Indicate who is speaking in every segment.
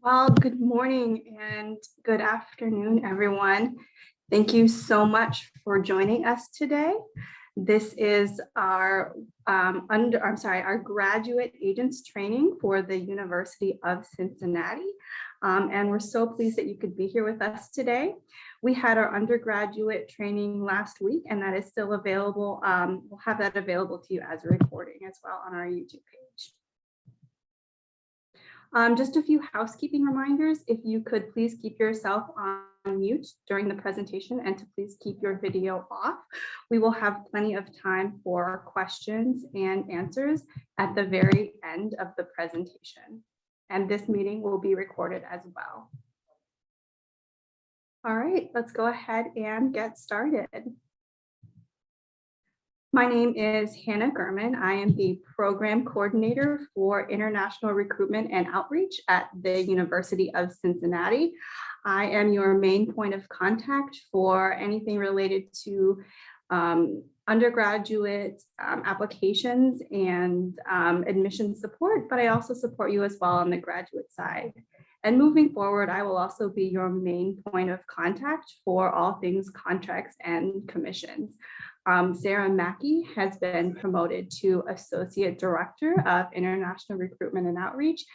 Speaker 1: Well, good morning and good afternoon, everyone. Thank you so much for joining us today. This is our our graduate agents training for the University of Cincinnati. And we're so pleased that you could be here with us today. We had our undergraduate training last week, and that is still available. We'll have that available to you as a recording as well on our YouTube page. Just a few housekeeping reminders. If you could please keep yourself on mute during the presentation and to please keep your video off. We will have plenty of time for questions and answers at the very end of the presentation. And this meeting will be recorded as well. All right, let's go ahead and get started. My name is Hannah Gurman. I am the program coordinator for international recruitment and outreach at the University of Cincinnati. I am your main point of contact for anything related to undergraduate applications and admission support, but I also support you as well on the graduate side. And moving forward, I will also be your main point of contact for all things contracts and commissions. Sarah Mackey has been promoted to Associate Director of International Recruitment and Outreach,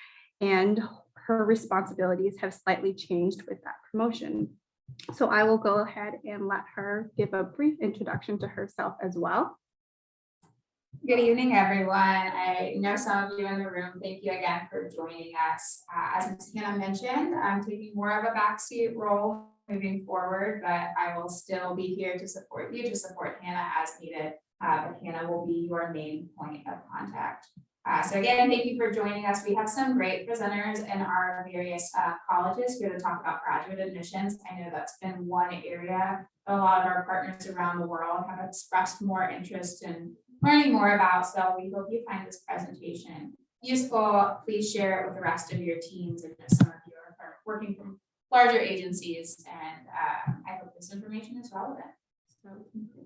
Speaker 1: and her responsibilities have slightly changed with that promotion. So I will go ahead and let her give a brief introduction to herself as well.
Speaker 2: Good evening, everyone. I know some of you in the room. Thank you again for joining us. As Ms. Hannah mentioned, I'm taking more of a backseat role moving forward, but I will still be here to support you, to support Hannah as needed. But Hannah will be your main point of contact. So again, thank you for joining us. We have some great presenters in our various colleges here to talk about graduate admissions. I know that's been one area that a lot of our partners around the world have expressed more interest in learning more about. So we hope you find this presentation useful. Please share it with the rest of your teams, and if some of you are working from larger agencies, and I hope this information is relevant. So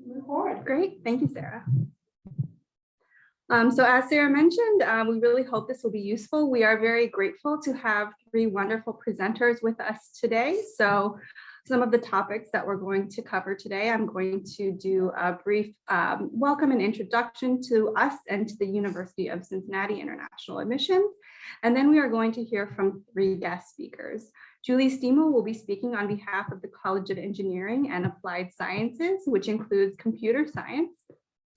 Speaker 2: move forward.
Speaker 1: Great, thank you, Sarah. So as Sarah mentioned, we really hope this will be useful. We are very grateful to have three wonderful presenters with us today. So some of the topics that we're going to cover today, I'm going to do a brief welcome and introduction to us and to the University of Cincinnati International Admissions. And then we are going to hear from three guest speakers. Julie Stemo will be speaking on behalf of the College of Engineering and Applied Sciences, which includes computer science.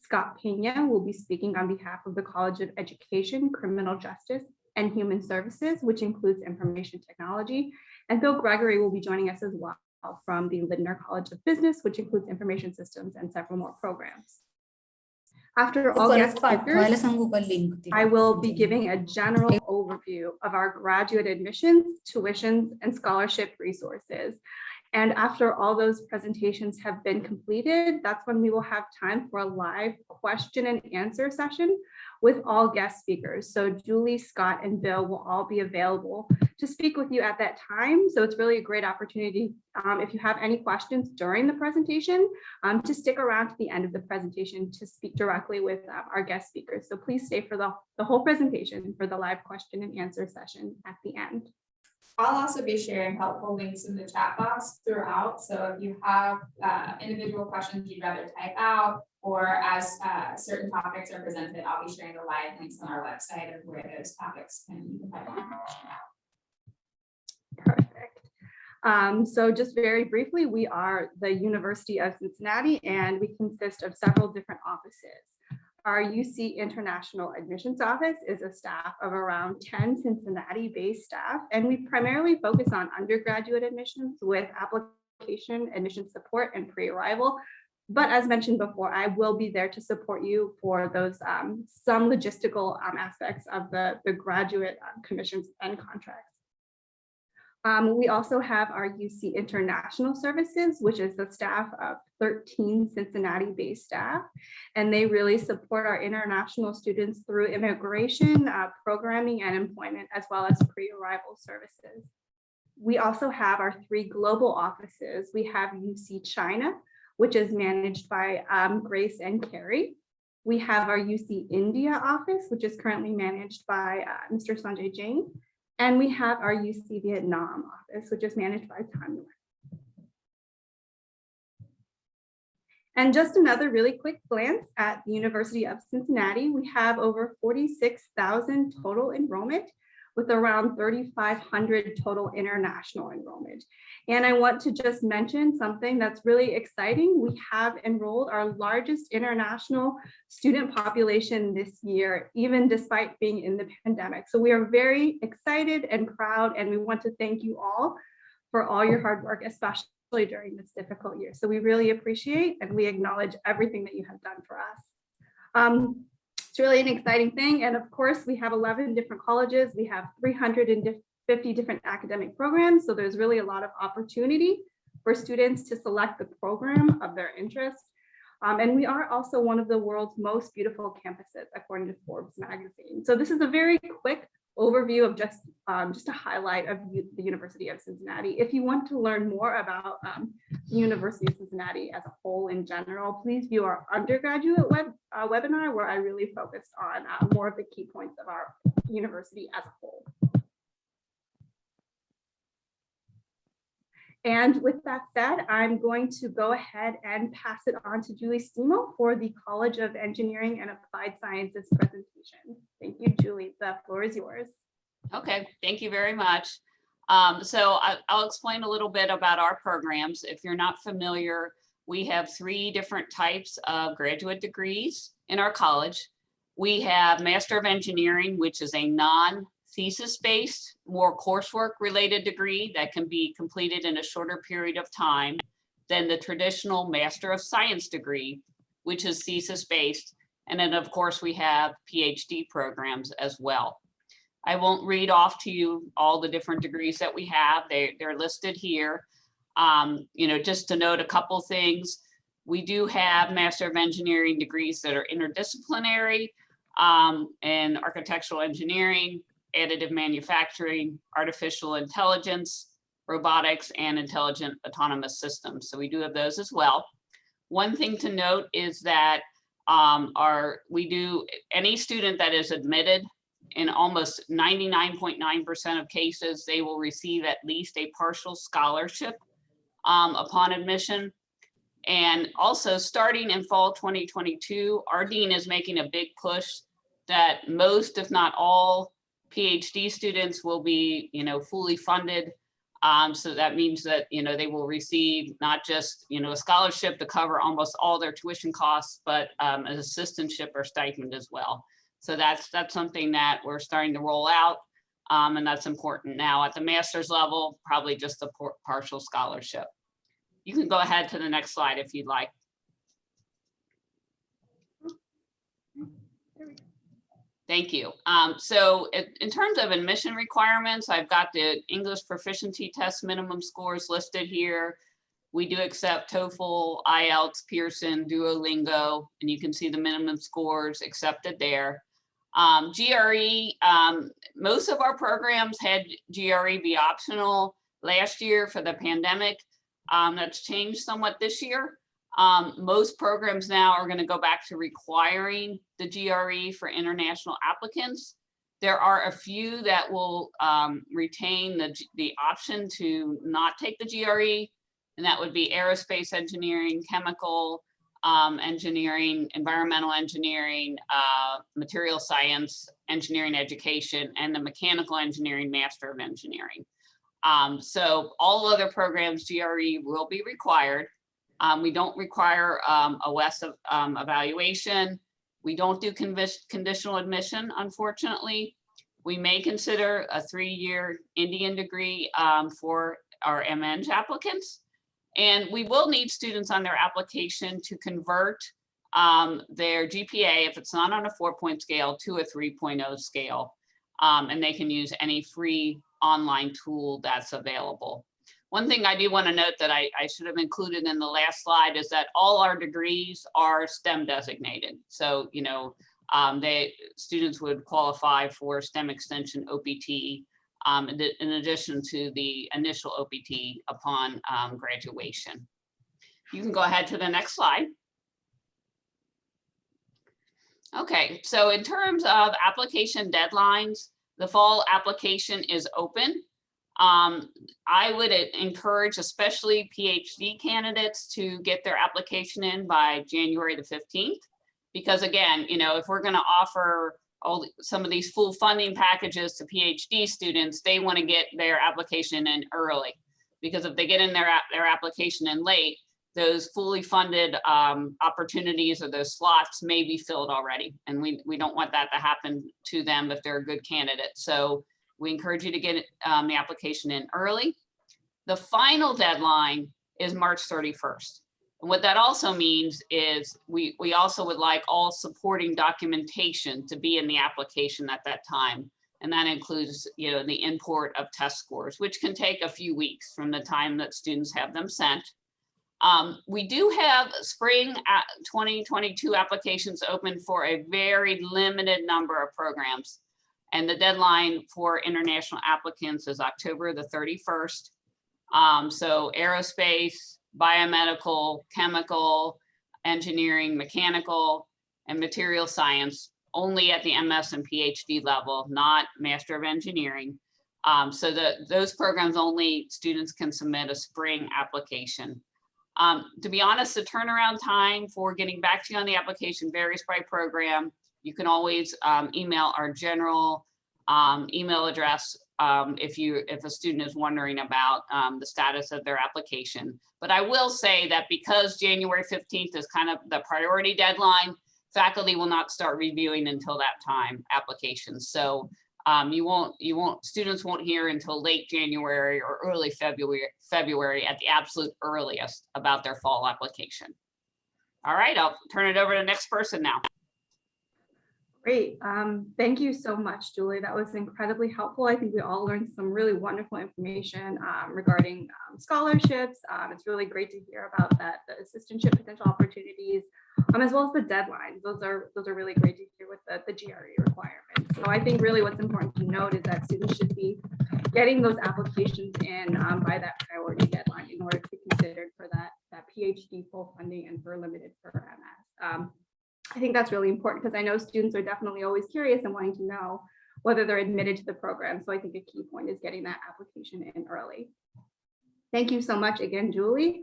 Speaker 1: Scott Pena will be speaking on behalf of the College of Education, Criminal Justice, and Human Services, which includes information technology. And Bill Gregory will be joining us as well from the Lindner College of Business, which includes information systems and several more programs. After all guest speakers, I will be giving a general overview of our graduate admissions, tuitions, and scholarship resources. And after all those presentations have been completed, that's when we will have time for a live question and answer session with all guest speakers. So Julie, Scott, and Bill will all be available to speak with you at that time. So it's really a great opportunity, if you have any questions during the presentation, to stick around to the end of the presentation to speak directly with our guest speakers. So please stay for the whole presentation for the live question and answer session at the end.
Speaker 2: I'll also be sharing helpful links in the chat box throughout. So if you have individual questions you'd rather type out, or as certain topics are presented, I'll be sharing the live links on our website of where those topics you can find information out.
Speaker 1: Perfect. So just very briefly, we are the University of Cincinnati, and we consist of several different offices. Our UC International Admissions Office is a staff of around 10 Cincinnati-based staff, and we primarily focus on undergraduate admissions with application, admission support, and pre-arrival. But as mentioned before, I will be there to support you for those some logistical aspects of the graduate commissions and contracts. We also have our UC International Services, which is the staff of 13 Cincinnati-based staff, and they really support our international students through immigration, programming, and employment, as well as pre-arrival services. We also have our three global offices. We have UC China, which is managed by Grace and Carrie. We have our UC India office, which is currently managed by Mr. Sanjay Jain. And we have our UC Vietnam office, which is managed by Tan Nguyen. And just another really quick glance at the University of Cincinnati, we have over 46,000 total enrollment with around 3,500 total international enrollment. And I want to just mention something that's really exciting. We have enrolled our largest international student population this year, even despite being in the pandemic. So we are very excited and proud, and we want to thank you all for all your hard work, especially during this difficult year. So we really appreciate and we acknowledge everything that you have done for us. It's really an exciting thing. And of course, we have 11 different colleges. We have 350 different academic programs. So there's really a lot of opportunity for students to select the program of their interest. And we are also one of the world's most beautiful campuses, according to Forbes magazine. So this is a very quick overview of just a highlight of the University of Cincinnati. If you want to learn more about the University of Cincinnati as a whole in general, please view our undergraduate webinar, where I really focused on more of the key points of our university as a whole. And with that said, I'm going to go ahead and pass it on to Julie Stemo for the College of Engineering and Applied Sciences presentation. Thank you, Julie. The floor is yours.
Speaker 3: Okay, thank you very much. So I'll explain a little bit about our programs. If you're not familiar, we have 3 different types of graduate degrees in our college. We have Master of Engineering, which is a non-thesis based, more coursework related degree that can be completed in a shorter period of time than the traditional Master of Science degree, which is thesis based. And then of course we have PhD programs as well. I won't read off to you all the different degrees that we have. They're listed here. You know, just to note a couple things, we do have Master of Engineering degrees that are interdisciplinary in architectural engineering, additive manufacturing, artificial intelligence, robotics, and intelligent autonomous systems. So we do have those as well. One thing to note is that any student that is admitted, in almost 99.9% of cases, they will receive at least a partial scholarship upon admission. And also starting in fall 2022, our dean is making a big push that most, if not all, PhD students will be, fully funded. So that means that, they will receive not just, a scholarship to cover almost all their tuition costs, but an assistantship or stipend as well. So that's something that we're starting to roll out, and that's important. Now at the master's level, probably just a partial scholarship. You can go ahead to the next slide if you'd like. Thank you. So in terms of admission requirements, I've got the English proficiency test minimum scores listed here. We do accept TOEFL, IELTS, Pearson, Duolingo, and you can see the minimum scores accepted there. GRE, most of our programs had GRE be optional last year for the pandemic. That's changed somewhat this year. Most programs now are going to go back to requiring the GRE for international applicants. There are a few that will retain the option to not take the GRE, and that would be aerospace engineering, chemical engineering, environmental engineering, material science, engineering education, and the mechanical engineering Master of Engineering. So all other programs, GRE will be required. We don't require a WES evaluation. We don't do conditional admission, unfortunately. We may consider a 3-year Indian degree for our MEng applicants. And we will need students on their application to convert their GPA, if it's not on a 4-point scale, to a 3.0 scale. And they can use any free online tool that's available. One thing I do want to note that I should have included in the last slide is that all our degrees are STEM designated. So, students would qualify for STEM extension OPT in addition to the initial OPT upon graduation. You can go ahead to the next slide. Okay, so in terms of application deadlines, the fall application is open. I would encourage especially PhD candidates to get their application in by January the 15th. Because again, you know, if we're going to offer some of these full funding packages to PhD students, they want to get their application in early. Because if they get in their application in late, those fully funded opportunities or those slots may be filled already. And we don't want that to happen to them if they're a good candidate. So we encourage you to get the application in early. The final deadline is March 31st. And what that also means is we also would like all supporting documentation to be in the application at that time. And that includes, you know, the import of test scores, which can take a few weeks from the time that students have them sent. We do have spring 2022 applications open for a very limited number of programs. And the deadline for international applicants is October the 31st. So aerospace, biomedical, chemical, engineering, mechanical, and material science only at the MS and PhD level, not Master of Engineering. So those programs only students can submit a spring application. To be honest, the turnaround time for getting back to you on the application varies by program. You can always email our general email address if a student is wondering about the status of their application. But I will say that because January 15th is kind of the priority deadline, faculty will not start reviewing until that time applications. So students won't hear until late January or early February at the absolute earliest about their fall application. All right, I'll turn it over to the next person now.
Speaker 1: Great. Thank you so much, Julie. That was incredibly helpful. I think we all learned some really wonderful information regarding scholarships. It's really great to hear about that, the assistantship potential opportunities, as well as the deadlines. Those are really great to hear with the GRE requirements. So I think really what's important to note is that students should be getting those applications in by that priority deadline in order to be considered for that PhD full funding and for limited for MS. I think that's really important because I know students are definitely always curious and wanting to know whether they're admitted to the program. So I think a key point is getting that application in early. Thank you so much again, Julie.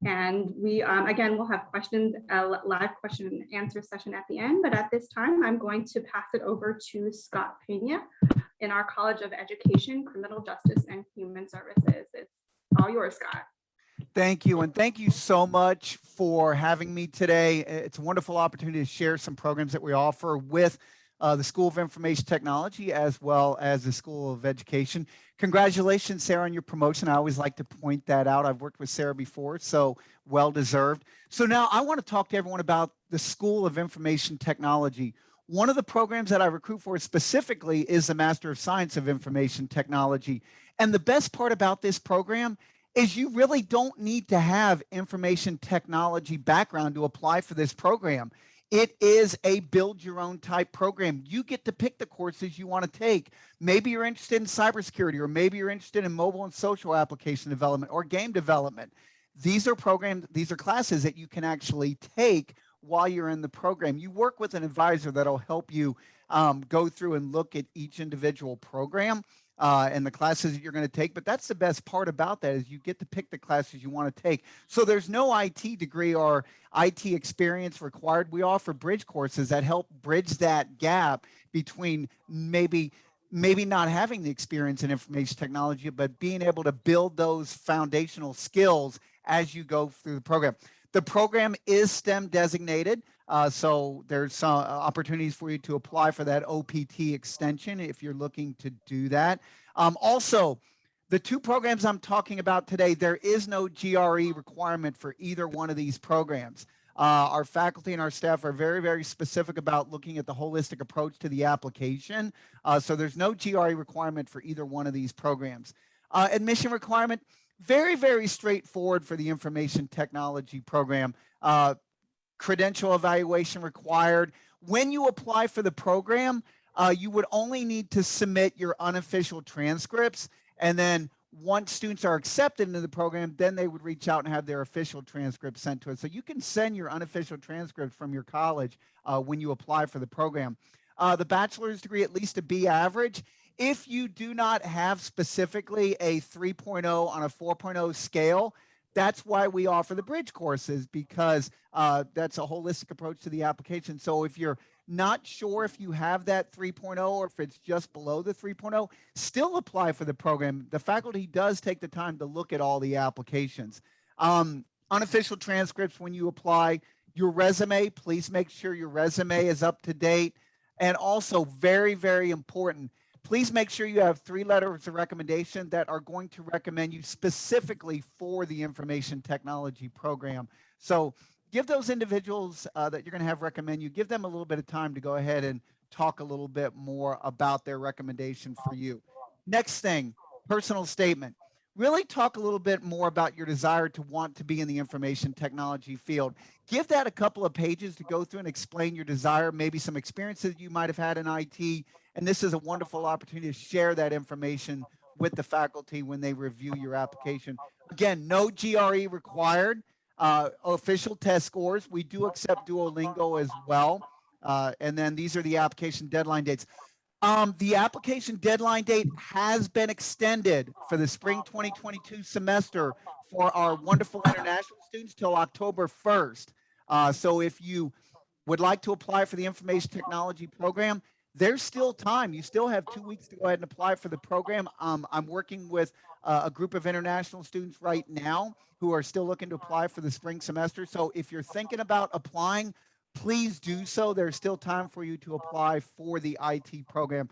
Speaker 1: And we, again, we'll have questions, a live question and answer session at the end. But at this time, I'm going to pass it over to Scott Pena in our College of Education, Criminal Justice and Human Services. It's all yours, Scott.
Speaker 4: Thank you. And thank you so much for having me today. It's a wonderful opportunity to share some programs that we offer with the School of Information Technology as well as the School of Education. Congratulations, Sarah, on your promotion. I always like to point that out. I've worked with Sarah before, so well deserved. So now I want to talk to everyone about the School of Information Technology. One of the programs that I recruit for specifically is the Master of Science of Information Technology. And the best part about this program is you really don't need to have information technology background to apply for this program. It is a build your own type program. You get to pick the courses you want to take. Maybe you're interested in cybersecurity, or maybe you're interested in mobile and social application development or game development. These are programs, these are classes that you can actually take while you're in the program. You work with an advisor that'll help you go through and look at each individual program and the classes that you're going to take. But that's the best part about that, is you get to pick the classes you want to take. So there's no IT degree or IT experience required. We offer bridge courses that help bridge that gap between maybe not having the experience in information technology, but being able to build those foundational skills as you go through the program. The program is STEM designated. So there's some opportunities for you to apply for that OPT extension if you're looking to do that. Also, the two programs I'm talking about today, there is no GRE requirement for either one of these programs. Our faculty and our staff are very, very specific about looking at the holistic approach to the application. So there's no GRE requirement for either one of these programs. Admission requirement, very, very straightforward for the information technology program. Credential evaluation required. When you apply for the program, you would only need to submit your unofficial transcripts. And then once students are accepted into the program, then they would reach out and have their official transcript sent to us. So you can send your unofficial transcripts from your college when you apply for the program. The bachelor's degree, at least a B average. If you do not have specifically a 3.0 on a 4.0 scale, that's why we offer the bridge courses, because that's a holistic approach to the application. So if you're not sure if you have that 3.0 or if it's just below the 3.0, still apply for the program. The faculty does take the time to look at all the applications. Unofficial transcripts when you apply. Your resume, please make sure your resume is up to date. And also very, very important, please make sure you have 3 letters of recommendation that are going to recommend you specifically for the information technology program. So give those individuals that you're going to have recommend you, give them a little bit of time to go ahead and talk a little bit more about their recommendation for you. Next thing, personal statement. Really talk a little bit more about your desire to want to be in the information technology field. Give that a couple of pages to go through and explain your desire, maybe some experiences you might have had in IT. And this is a wonderful opportunity to share that information with the faculty when they review your application. Again, no GRE required. Official test scores. We do accept Duolingo as well. And then these are the application deadline dates. The application deadline date has been extended for the spring 2022 semester for our wonderful international students till October 1st. So if you would like to apply for the information technology program, there's still time. You still have 2 weeks to go ahead and apply for the program. I'm working with a group of international students right now who are still looking to apply for the spring semester. So if you're thinking about applying, please do so. There's still time for you to apply for the IT program.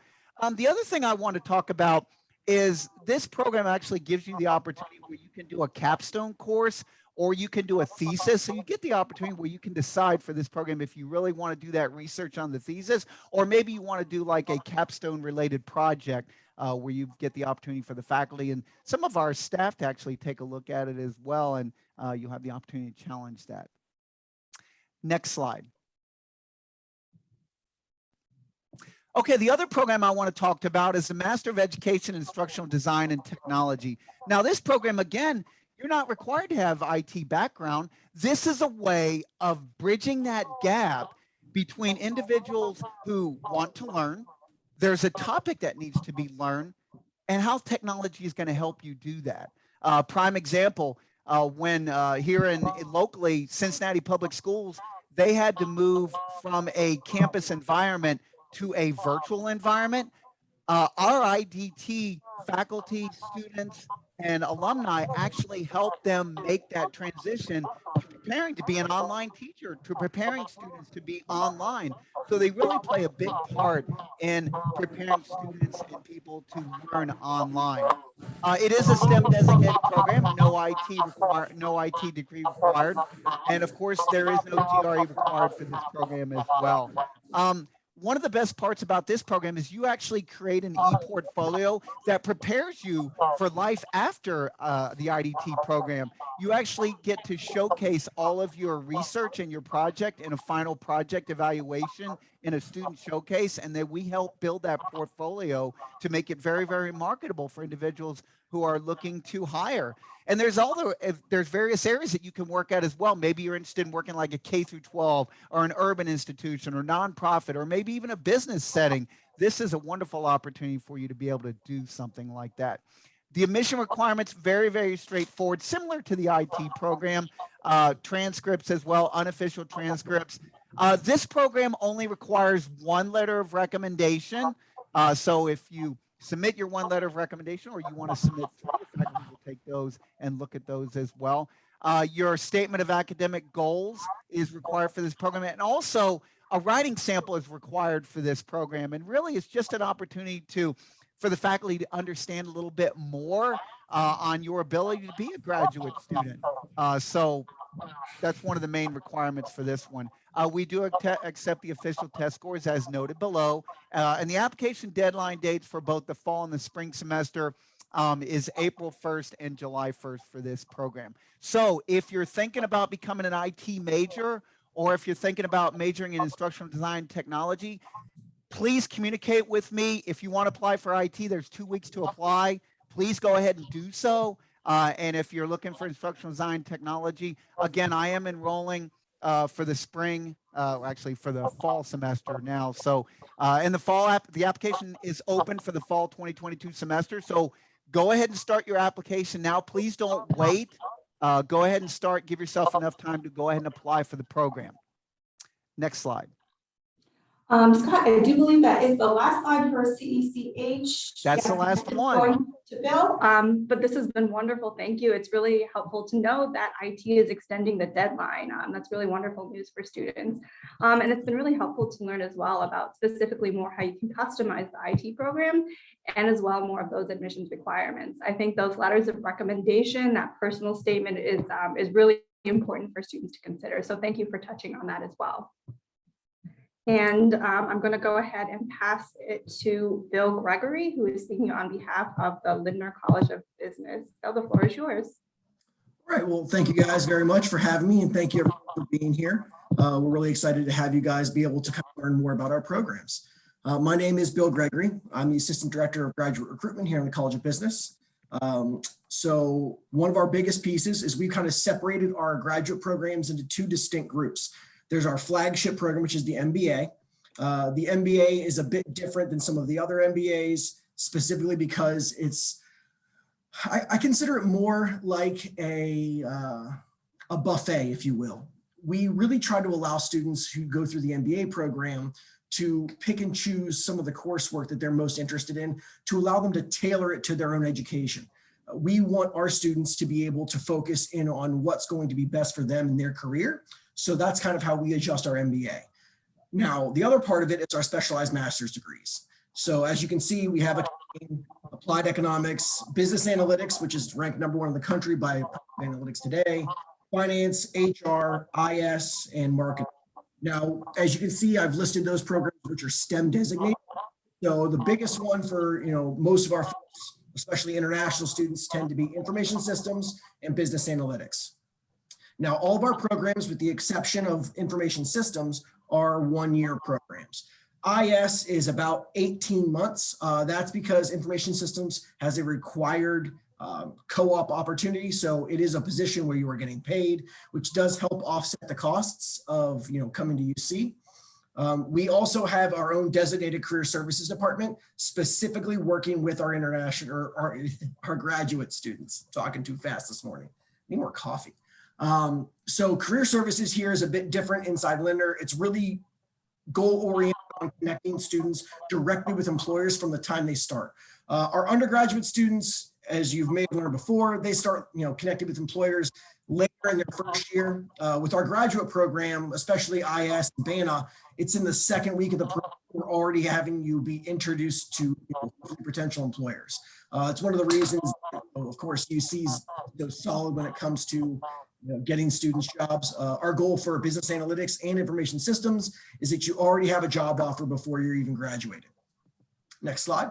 Speaker 4: The other thing I want to talk about is this program actually gives you the opportunity where you can do a capstone course or you can do a thesis. So you get the opportunity where you can decide for this program if you really want to do that research on the thesis, or maybe you want to do like a capstone related project where you get the opportunity for the faculty and some of our staff to actually take a look at it as well. And you'll have the opportunity to challenge that. Next slide. Okay, the other program I want to talk about is the Master of Education in Instructional Design and Technology. Now, this program, again, you're not required to have IT background. This is a way of bridging that gap between individuals who want to learn, there's a topic that needs to be learned, and how technology is going to help you do that. Prime example, when here in locally, Cincinnati Public Schools, they had to move from a campus environment to a virtual environment. Our IDT faculty, students, and alumni actually help them make that transition to preparing to be an online teacher, to preparing students to be online. So they really play a big part in preparing students and people to learn online. It is a STEM designated program, no IT degree required. And of course, there is no GRE required for this program as well. One of the best parts about this program is you actually create an e-portfolio that prepares you for life after the IDT program. You actually get to showcase all of your research and your project in a final project evaluation in a student showcase, and then we help build that portfolio to make it very, very marketable for individuals who are looking to hire. And there's various areas that you can work at as well. Maybe you're interested in working like a K through 12 or an urban institution or nonprofit, or maybe even a business setting. This is a wonderful opportunity for you to be able to do something like that. The admission requirements, very, very straightforward, similar to the IT program. Transcripts as well, unofficial transcripts. This program only requires 1 letter of recommendation. So if you submit your 1 letter of recommendation, or you want to submit 3, the faculty will take those and look at those as well. Your statement of academic goals is required for this program, and also a writing sample is required for this program. And really, it's just an opportunity for the faculty to understand a little bit more on your ability to be a graduate student. So that's one of the main requirements for this one. We do accept the official test scores as noted below. And the application deadline dates for both the fall and the spring semester is April 1st and July 1st for this program. So if you're thinking about becoming an IT major, or if you're thinking about majoring in instructional design technology, please communicate with me. If you want to apply for IT, there's 2 weeks to apply. please go ahead and do so. And if you're looking for instructional design technology, again, I am enrolling for the spring, actually for the fall semester now. So in the fall, the application is open for the fall 2022 semester. So go ahead and start your application now. Please don't wait. Go ahead and start. Give yourself enough time to go ahead and apply for the program. Next slide.
Speaker 1: Scott, I do believe that is the last slide for CECH.
Speaker 4: That's the last one.
Speaker 1: To Bill, but this has been wonderful. Thank you. It's really helpful to know that IT is extending the deadline. That's really wonderful news for students. And it's been really helpful to learn as well about specifically more how you can customize the IT program and as well more of those admissions requirements. I think those letters of recommendation, that personal statement is really important for students to consider. So thank you for touching on that as well. And I'm going to go ahead and pass it to Bill Gregory, who is speaking on behalf of the Lindner College of Business. Bill, the floor is yours.
Speaker 5: All right, well, thank you guys very much for having me, and thank you everyone for being here. We're really excited to have you guys be able to learn more about our programs. My name is Bill Gregory. I'm the Assistant Director of Graduate Recruitment here in the College of Business. So one of our biggest pieces is we kind of separated our graduate programs into two distinct groups. There's our flagship program, which is the MBA. The MBA is a bit different than some of the other MBAs, specifically because it's, I consider it more like a buffet, if you will. We really try to allow students who go through the MBA program to pick and choose some of the coursework that they're most interested in, to allow them to tailor it to their own education. We want our students to be able to focus in on what's going to be best for them in their career. So that's kind of how we adjust our MBA. Now, the other part of it is our specialized master's degrees. So as you can see, we have applied economics, business analytics, which is ranked #1 in the country by Analytics Today, finance, HR, IS, and marketing. Now, as you can see, I've listed those programs which are STEM designated. So the biggest one for most of our folks, especially international students, tend to be information systems and business analytics. Now, all of our programs, with the exception of information systems, are one-year programs. IS is about 18 months. That's because information systems has a required co-op opportunity. So it is a position where you are getting paid, which does help offset the costs of coming to UC. We also have our own designated career services department, specifically working with our international or our graduate students. Talking too fast this morning. Need more coffee. So career services here is a bit different inside Lindner. It's really goal-oriented on connecting students directly with employers from the time they start. Our undergraduate students, as you've may have learned before, they start connected with employers later in their first year. With our graduate program, especially IS and BANA, it's in the second week of the program. We're already having you be introduced to potential employers. It's one of the reasons, of course, UC is so solid when it comes to getting students jobs. Our goal for business analytics and information systems is that you already have a job offer before you're even graduated. Next slide.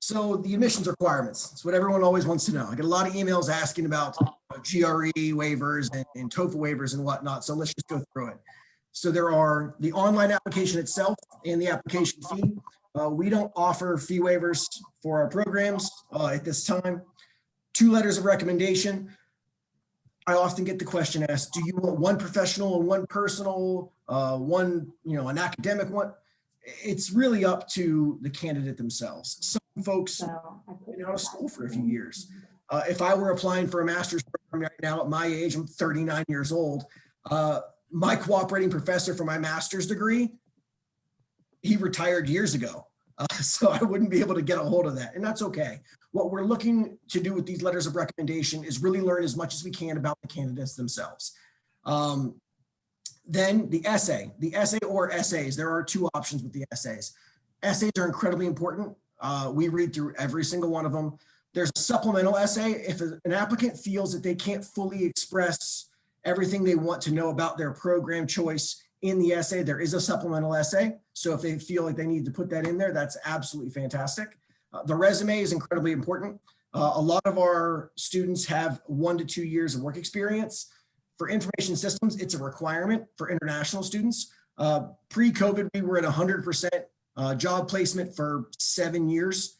Speaker 5: So the admissions requirements, it's what everyone always wants to know. I get a lot of emails asking about GRE waivers and TOEFL waivers and whatnot. So let's just go through it. So there are the online application itself and the application fee. We don't offer fee waivers for our programs at this time. 2 letters of recommendation. I often get the question asked, do you want one professional and one personal, one, an academic one? It's really up to the candidate themselves. Some folks have been out of school for a few years. If I were applying for a master's program right now at my age, I'm 39 years old. My cooperating professor for my master's degree, he retired years ago. So I wouldn't be able to get a hold of that, and that's okay. What we're looking to do with these letters of recommendation is really learn as much as we can about the candidates themselves. Then the essay or essays, there are 2 options with the essays. Essays are incredibly important. We read through every single one of them. There's a supplemental essay. If an applicant feels that they can't fully express everything they want to know about their program choice in the essay, there is a supplemental essay. So if they feel like they need to put that in there, that's absolutely fantastic. The resume is incredibly important. A lot of our students have 1 to 2 years of work experience. For information systems, it's a requirement for international students. Pre-COVID, we were at 100% Job placement for 7 years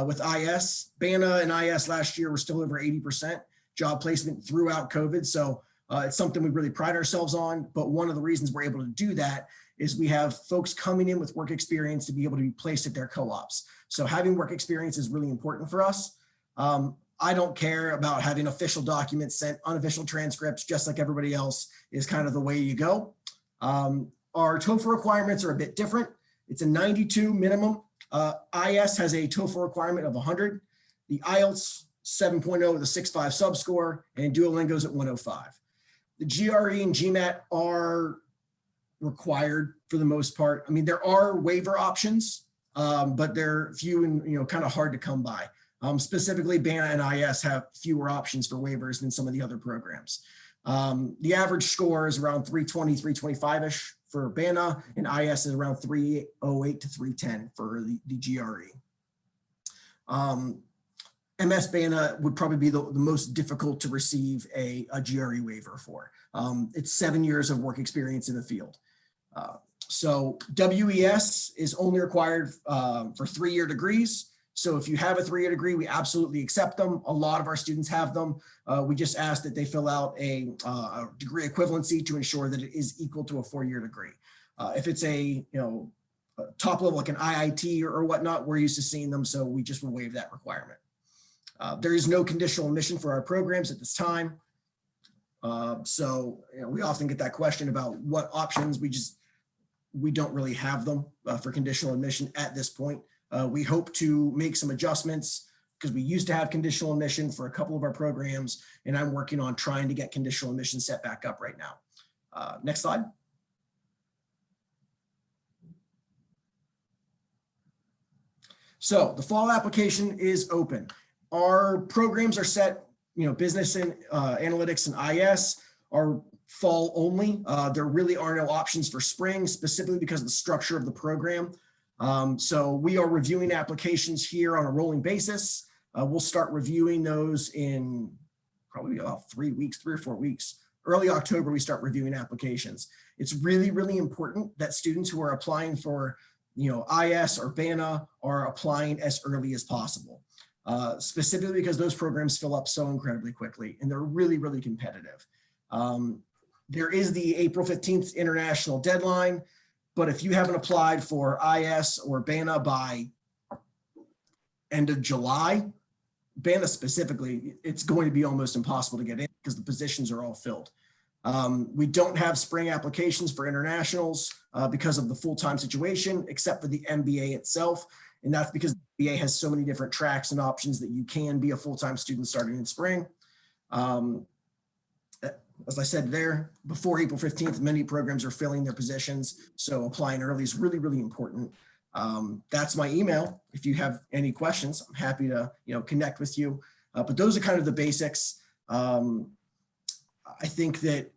Speaker 5: with IS. BANA and IS last year were still over 80% job placement throughout COVID. So it's something we really pride ourselves on. But one of the reasons we're able to do that is we have folks coming in with work experience to be able to be placed at their co-ops. So having work experience is really important for us. I don't care about having official documents sent, unofficial transcripts, just like everybody else is kind of the way you go. Our TOEFL requirements are a bit different. It's a 92 minimum. IS has a TOEFL requirement of 100. The IELTS 7.0 with a 6.5 sub score, and Duolingo's at 105. The GRE and GMAT are required for the most part. I mean, there are waiver options, but they're few and kind of hard to come by. Specifically, BANA and IS have fewer options for waivers than some of the other programs. The average score is around 320, 325-ish for BANA, and IS is around 308 to 310 for the GRE. MS BANA would probably be the most difficult to receive a GRE waiver for. It's 7 years of work experience in the field. So WES is only required for 3-year degrees. So if you have a 3-year degree, we absolutely accept them. A lot of our students have them. We just ask that they fill out a degree equivalency to ensure that it is equal to a 4-year degree. If it's a top level like an IIT or whatnot, we're used to seeing them, so we just will waive that requirement. There is no conditional admission for our programs at this time. So we often get that question about what options. We don't really have them for conditional admission at this point. We hope to make some adjustments because we used to have conditional admission for a couple of our programs, and I'm working on trying to get conditional admission set back up right now. Next slide. So the fall application is open. Our programs are set, business and analytics and IS are fall only. There really are no options for spring, specifically because of the structure of the program. So we are reviewing applications here on a rolling basis. We'll start reviewing those in probably about 3 or 4 weeks. Early October, we start reviewing applications. It's really, really important that students who are applying for, IS or BANA are applying as early as possible. Specifically because those programs fill up so incredibly quickly and they're really, really competitive. There is the April 15th international deadline, but if you haven't applied for IS or BANA by end of July, BANA specifically, it's going to be almost impossible to get in because the positions are all filled. We don't have spring applications for internationals because of the full-time situation, except for the MBA itself. And that's because the MBA has so many different tracks and options that you can be a full-time student starting in spring. As I said there, before April 15th, many programs are filling their positions. So applying early is really, really important. That's my email. If you have any questions, I'm happy to connect with you. But those are kind of the basics. I think that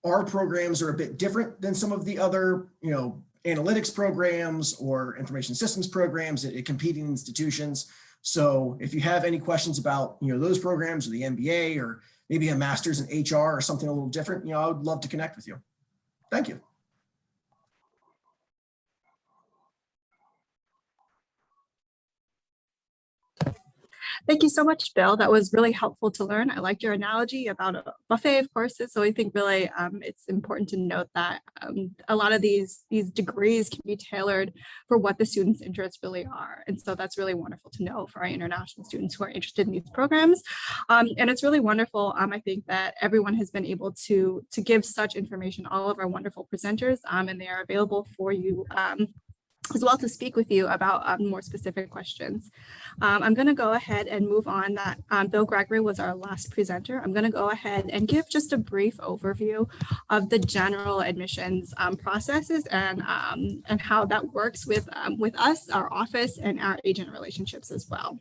Speaker 5: our programs are a bit different than some of the other, analytics programs or information systems programs at competing institutions. So if you have any questions about, those programs or the MBA or maybe a master's in HR or something a little different, I would love to connect with you. Thank you.
Speaker 1: Thank you so much, Bill. That was really helpful to learn. I liked your analogy about a buffet of courses. So I think really it's important to note that a lot of these degrees can be tailored for what the students' interests really are. And so that's really wonderful to know for our international students who are interested in these programs. And it's really wonderful. I think that everyone has been able to give such information, all of our wonderful presenters, and they are available for you as well to speak with you about more specific questions. I'm going to go ahead and move on. That Bill Gregory was our last presenter. I'm going to go ahead and give just a brief overview of the general admissions processes and how that works with us, our office, and our agent relationships as well.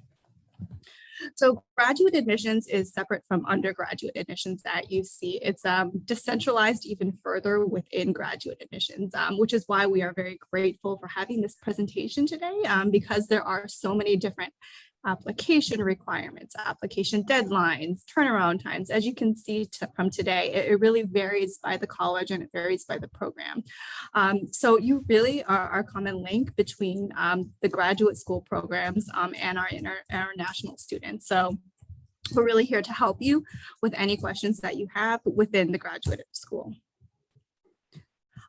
Speaker 1: So graduate admissions is separate from undergraduate admissions that you see. It's decentralized even further within graduate admissions, which is why we are very grateful for having this presentation today, because there are so many different application requirements, application deadlines, turnaround times. As you can see from today, it really varies by the college and it varies by the program. So you really are our common link between the graduate school programs and our international students. So we're really here to help you with any questions that you have within the graduate school.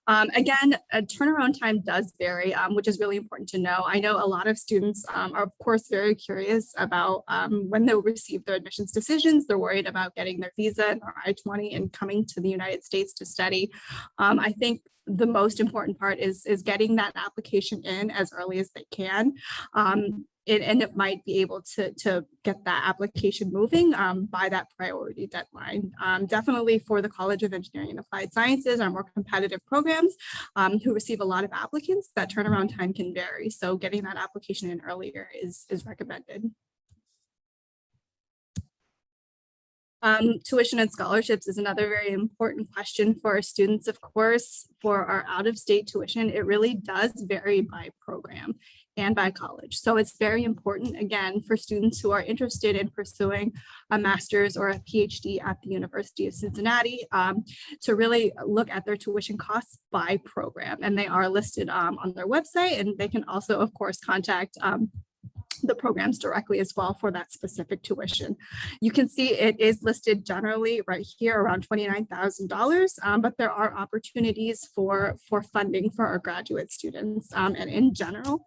Speaker 1: Again, a turnaround time does vary, which is really important to know. I know a lot of students are, of course, very curious about when they'll receive their admissions decisions. They're worried about getting their visa and their I-20 and coming to the United States to study. I think the most important part is getting that application in as early as they can. And it might be able to get that application moving by that priority deadline. Definitely for the College of Engineering and Applied Sciences, our more competitive programs who receive a lot of applicants, that turnaround time can vary. So getting that application in earlier is recommended. Tuition and scholarships is another very important question for our students. Of course, for our out-of-state tuition, it really does vary by program and by college. So it's very important, again, for students who are interested in pursuing a master's or a PhD at the University of Cincinnati to really look at their tuition costs by program. And they are listed on their website, and they can also, of course, contact the programs directly as well for that specific tuition. You can see it is listed generally right here around $29,000, but there are opportunities for funding for our graduate students. And in general,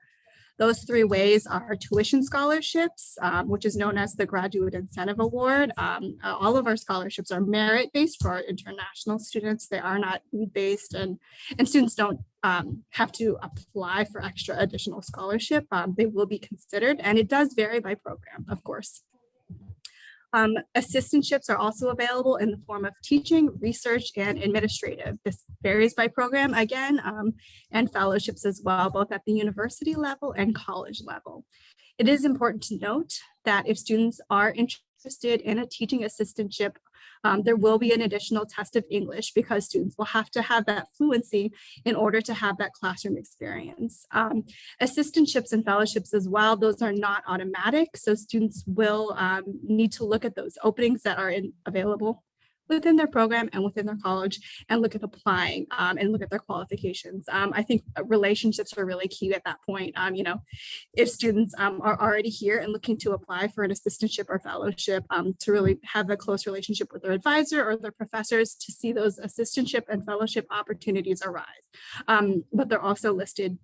Speaker 1: those three ways are tuition scholarships, which is known as the Graduate Incentive Award. All of our scholarships are merit-based for our international students. They are not need-based, and students don't have to apply for extra additional scholarship. They will be considered, and it does vary by program, of course. Assistantships are also available in the form of teaching, research, and administrative. This varies by program again, and fellowships as well, both at the university level and college level. It is important to note that if students are interested in a teaching assistantship, there will be an additional test of English because students will have to have that fluency in order to have that classroom experience. Assistantships and fellowships as well, those are not automatic. So students will need to look at those openings that are available within their program and within their college and look at applying and look at their qualifications. I think relationships are really key at that point. You know, if students are already here and looking to apply for an assistantship or fellowship, to really have a close relationship with their advisor or their professors to see those assistantship and fellowship opportunities arise. But they're also listed,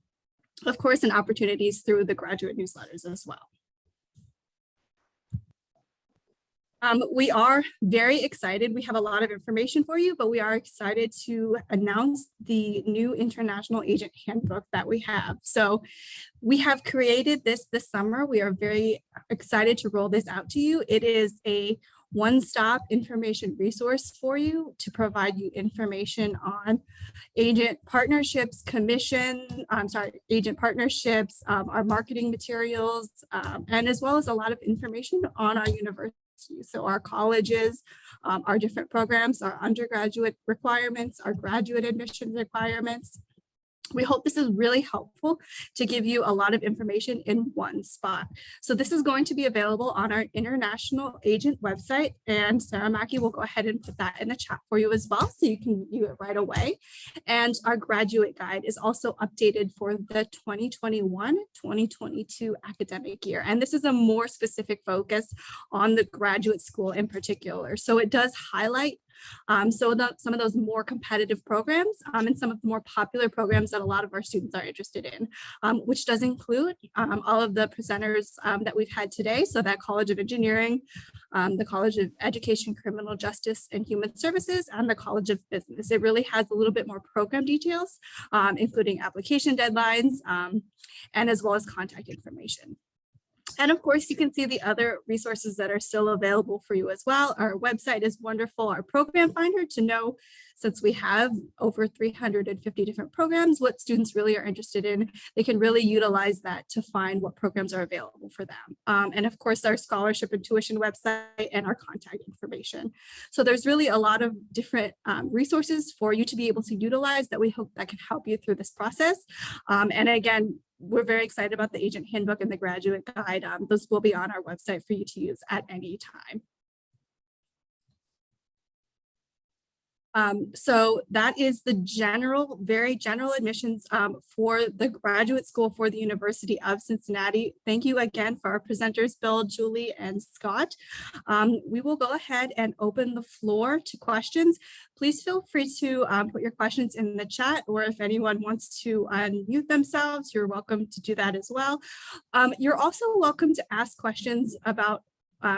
Speaker 1: of course, in opportunities through the graduate newsletters as well. We are very excited. We have a lot of information for you, but we are excited to announce the new International Agent Handbook that we have. So we have created this summer. We are very excited to roll this out to you. It is a one-stop information resource for you to provide you information on agent partnerships, agent partnerships, our marketing materials, and as well as a lot of information on our university. So our colleges, our different programs, our undergraduate requirements, our graduate admission requirements. We hope this is really helpful to give you a lot of information in one spot. So this is going to be available on our International Agent website, and Sarah Mackey will go ahead and put that in the chat for you as well, so you can view it right away. And our graduate guide is also updated for the 2021-2022 academic year. And this is a more specific focus on the graduate school in particular. So it does highlight some of those more competitive programs and some of the more popular programs that a lot of our students are interested in, which does include all of the presenters that we've had today. So that College of Engineering, the College of Education, Criminal Justice and Human Services, and the College of Business. It really has a little bit more program details, including application deadlines, and as well as contact information. And of course, you can see the other resources that are still available for you as well. Our website is wonderful. Our program finder to know, since we have over 350 different programs, what students really are interested in. They can really utilize that to find what programs are available for them. And of course, our scholarship and tuition website and our contact information. So there's really a lot of different resources for you to be able to utilize that we hope that can help you through this process. And again, we're very excited about the Agent Handbook and the Graduate Guide. Those will be on our website for you to use at any time. So that is the very general admissions for the graduate school for the University of Cincinnati. Thank you again for our presenters, Bill, Julie, and Scott. We will go ahead and open the floor to questions. Please feel free to put your questions in the chat, or if anyone wants to unmute themselves, you're welcome to do that as well. You're also welcome to ask questions about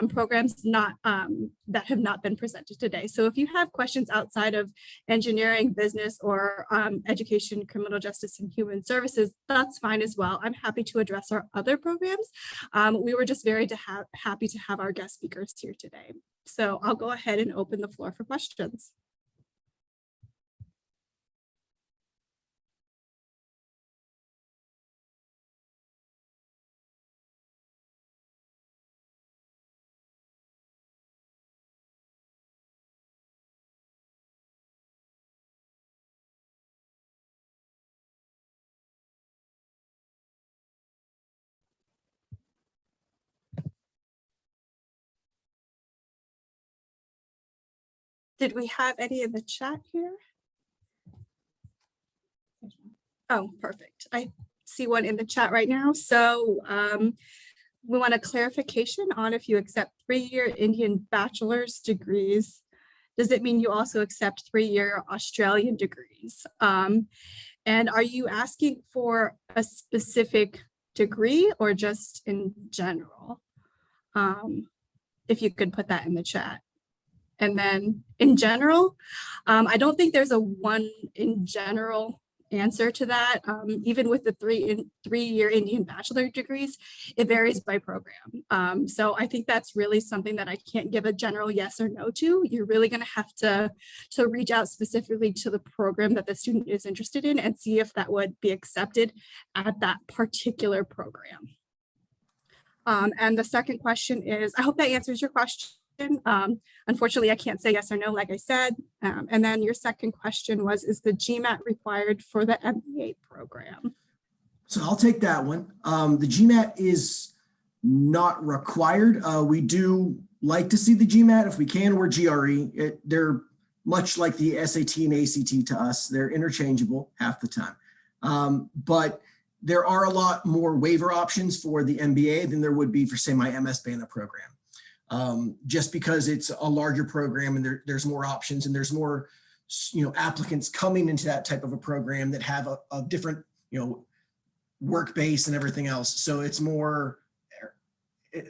Speaker 1: programs that have not been presented today. So if you have questions outside of engineering, business, or education, criminal justice, and human services, that's fine as well. I'm happy to address our other programs. We were just very happy to have our guest speakers here today. So I'll go ahead and open the floor for questions. Did we have any in the chat here? Oh, perfect. I see one in the chat right now. So we want a clarification on if you accept 3-year Indian bachelor's degrees. Does it mean you also accept 3-year Australian degrees? And are you asking for a specific degree or just in general? If you could put that in the chat. And then in general, I don't think there's a one in general answer to that. Even with the 3-year Indian bachelor degrees, it varies by program. So I think that's really something that I can't give a general yes or no to. You're really going to have to reach out specifically to the program that the student is interested in and see if that would be accepted at that particular program. And the second question is, I hope that answers your question. Unfortunately, I can't say yes or no, like I said. And then your second question was, is the GMAT required for the MBA program?
Speaker 5: So I'll take that one. The GMAT is not required. We do like to see the GMAT if we can, or GRE. They're much like the SAT and ACT to us. They're interchangeable half the time. But there are a lot more waiver options for the MBA than there would be for, say, my MS BANA program. Just because it's a larger program and there's more options and there's more, applicants coming into that type of a program that have a different, work base and everything else. So it's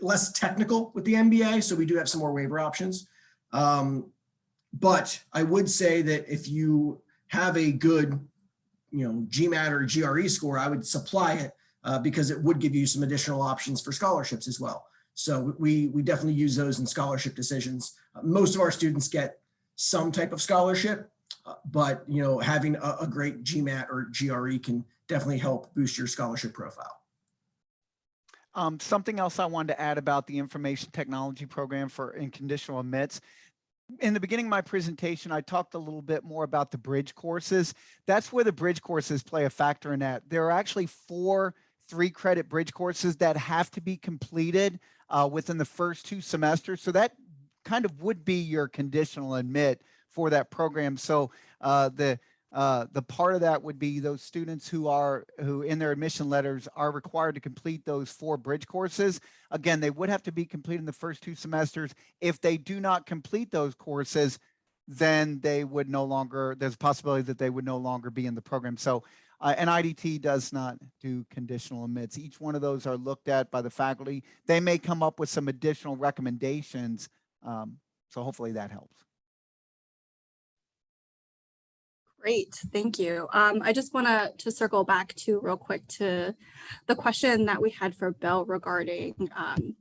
Speaker 5: less technical with the MBA. So we do have some more waiver options. But I would say that if you have a good, GMAT or GRE score, I would supply it because it would give you some additional options for scholarships as well. So we definitely use those in scholarship decisions. Most of our students get some type of scholarship, but having a great GMAT or GRE can definitely help boost your scholarship profile.
Speaker 4: Something else I wanted to add about the information technology program in conditional admits. In the beginning of my presentation, I talked a little bit more about the bridge courses. That's where the bridge courses play a factor in that. There are actually 4 3-credit bridge courses that have to be completed within the first 2 semesters. So that kind of would be your conditional admit for that program. So the part of that would be those students who in their admission letters are required to complete those 4 bridge courses. Again, they would have to be completed in the first 2 semesters. If they do not complete those courses, then they would no longer, there's a possibility that they would no longer be in the program. So and IDT does not do conditional admits. Each one of those are looked at by the faculty. They may come up with some additional recommendations. So hopefully that helps.
Speaker 1: Great, thank you. I just want to circle back to real quick to the question that we had for Bill regarding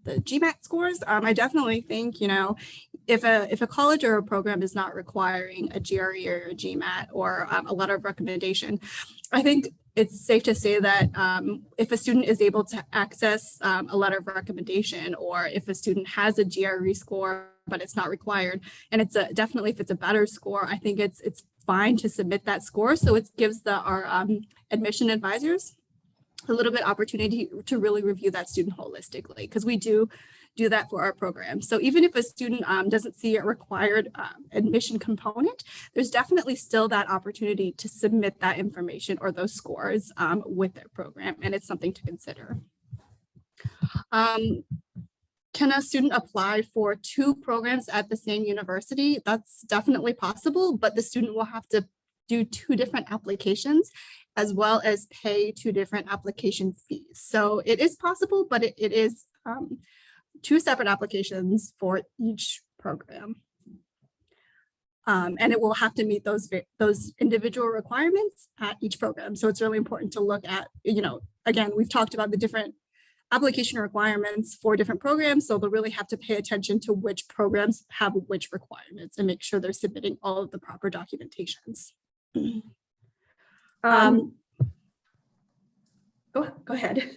Speaker 1: the GMAT scores. I definitely think, if a college or a program is not requiring a GRE or a GMAT or a letter of recommendation, I think it's safe to say that if a student is able to access a letter of recommendation, or if a student has a GRE score but it's not required, and it's definitely if it's a better score, I think it's fine to submit that score. So it gives our admission advisors a little bit opportunity to really review that student holistically, because we do that for our program. So even if a student doesn't see a required admission component, there's definitely still that opportunity to submit that information or those scores with their program, and it's something to consider. Can a student apply for 2 programs at the same university? That's definitely possible, but the student will have to do 2 different applications as well as pay 2 different application fees. So it is possible, but it is 2 separate applications for each program. And it will have to meet those individual requirements at each program. So it's really important to look at, again, we've talked about the different application requirements for different programs. So they'll really have to pay attention to which programs have which requirements and make sure they're submitting all of the proper documentations. Go ahead.